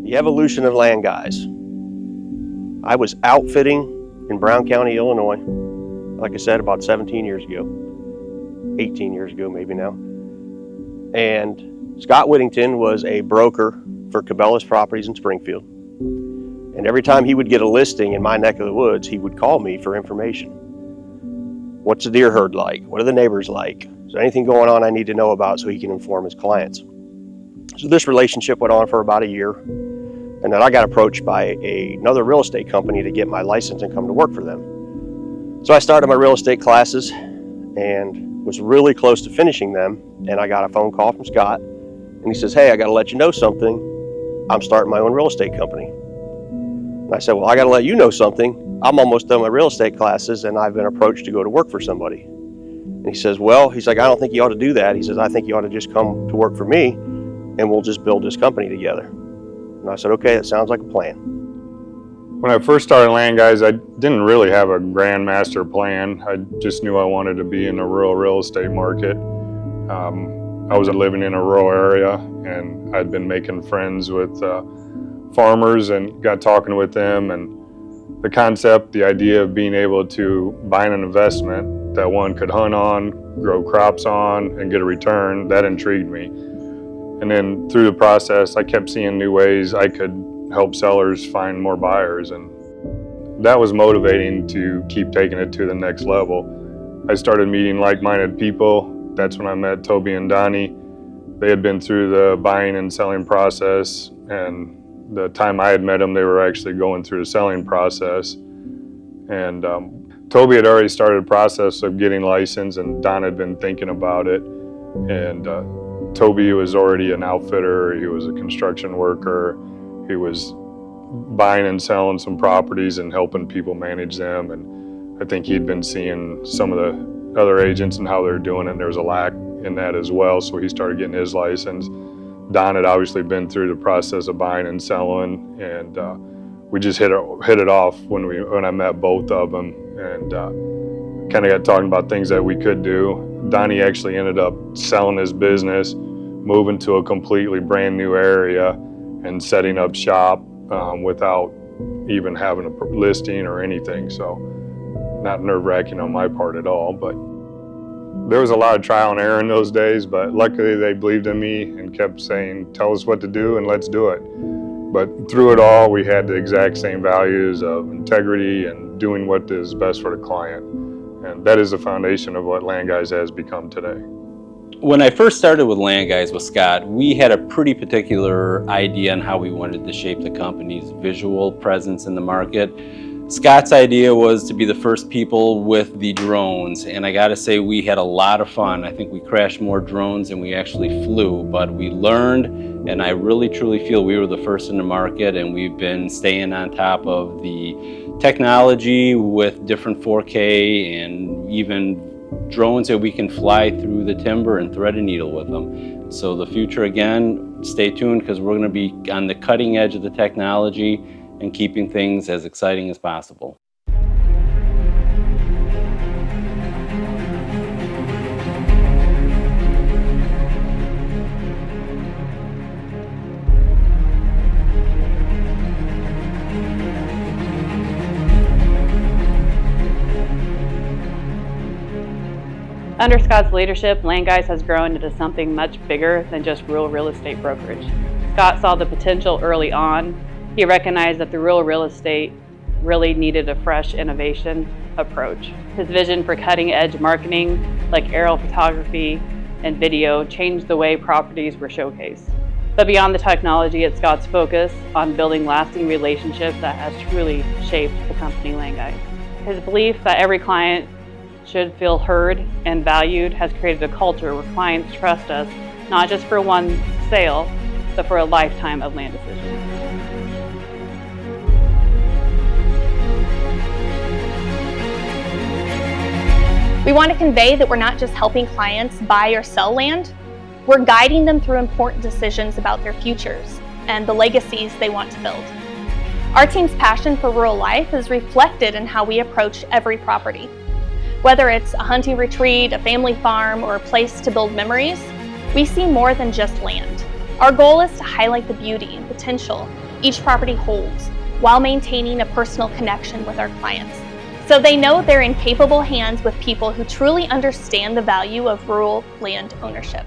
The evolution of LandGuys. I was outfitting in Brown County, Illinois, like I said, about 17 years ago, 18 years ago maybe now. And Scott Whittington was a broker for Cabela's Properties in Springfield. And every time he would get a listing in my neck of the woods, he would call me for information. What's the deer herd like? What are the neighbors like? Is there anything going on I need to know about so he can inform his clients? So this relationship went on for about a year. And then I got approached by another real estate company to get my license and come to work for them. So I started my real estate classes and was really close to finishing them. And I got a phone call from Scott and he says, "Hey, I got to let you know something. I'm starting my own real estate company." And I said, "Well, I got to let you know something. I'm almost done my real estate classes and I've been approached to go to work for somebody." And he says, "Well," he's like, "I don't think you ought to do that." He says, "I think you ought to just come to work for me and we'll just build this company together." And I said, "Okay, that sounds like a plan." When I first started LandGuys, I didn't really have a grand master plan. I just knew I wanted to be in the rural real estate market. I was living in a rural area and I'd been making friends with farmers and got talking with them, and the concept, the idea of being able to buy an investment that one could hunt on, grow crops on, and get a return, that intrigued me. And then through the process, I kept seeing new ways I could help sellers find more buyers, and that was motivating to keep taking it to the next level. I started meeting like-minded people. That's when I met Toby and Donnie. They had been through the buying and selling process, and the time I had met them, they were actually going through the selling process. And Toby had already started a process of getting licensed, and Don had been thinking about it. And Toby was already an outfitter, he was a construction worker, he was buying and selling some properties and helping people manage them, and I think he'd been seeing some of the other agents and how they're doing it, and there was a lack in that as well, so he started getting his license. Don had obviously been through the process of buying and selling, and we just hit it off when I met both of them, and kind of got talking about things that we could do. Donnie actually ended up selling his business, moving to a completely brand new area and setting up shop without even having a listing or anything. So not nerve-wracking on my part at all, but there was a lot of trial and error in those days, but luckily they believed in me and kept saying, "Tell us what to do and let's do it." But through it all, we had the exact same values of integrity and doing what is best for the client. And that is the foundation of what LandGuys has become today. When I first started with LandGuys with Scott, we had a pretty particular idea on how we wanted to shape the company's visual presence in the market. Scott's idea was to be the first people with the drones, and I gotta say we had a lot of fun. I think we crashed more drones than we actually flew, but we learned, and I really truly feel we were the first in the market, and we've been staying on top of the technology with different 4K and even drones that we can fly through the timber and thread a needle with them. So the future, again, stay tuned, because we're gonna be on the cutting edge of the technology and keeping things as exciting as possible. Under Scott's leadership, LandGuys has grown into something much bigger than just rural real estate brokerage. Scott saw the potential early on. He recognized that the rural real estate really needed a fresh innovation approach. His vision for cutting-edge marketing, like aerial photography and video, changed the way properties were showcased. But beyond the technology, it's Scott's focus on building lasting relationships that has truly shaped the company LandGuys. His belief that every client should feel heard and valued has created a culture where clients trust us, not just for one sale, but for a lifetime of land decisions. We want to convey that we're not just helping clients buy or sell land, we're guiding them through important decisions about their futures and the legacies they want to build. Our team's passion for rural life is reflected in how we approach every property. Whether it's a hunting retreat, a family farm, or a place to build memories, we see more than just land. Our goal is to highlight the beauty and potential each property holds while maintaining a personal connection with our clients. So they know they're in capable hands with people who truly understand the value of rural land ownership.